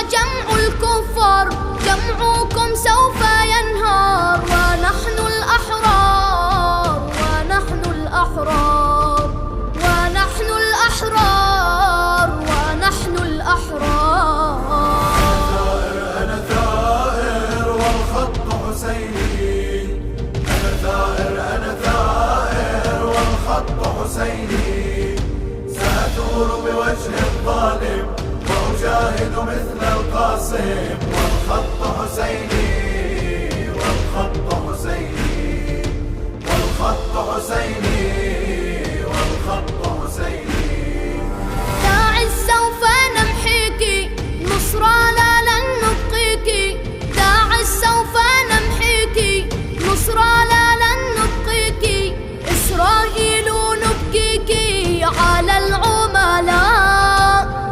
وجمع الكفار جمعكم سوف ينهار، ونحن الأحرار ونحن الأحرار ونحن الأحرار ونحن الأحرار. أنا ثائر والخط حسيني، أنا ثائر والخط حسيني، سأثور بوجه الظالم وأجاهد مثل القاسم، والخط حسيني والخط حسيني والخط حسيني.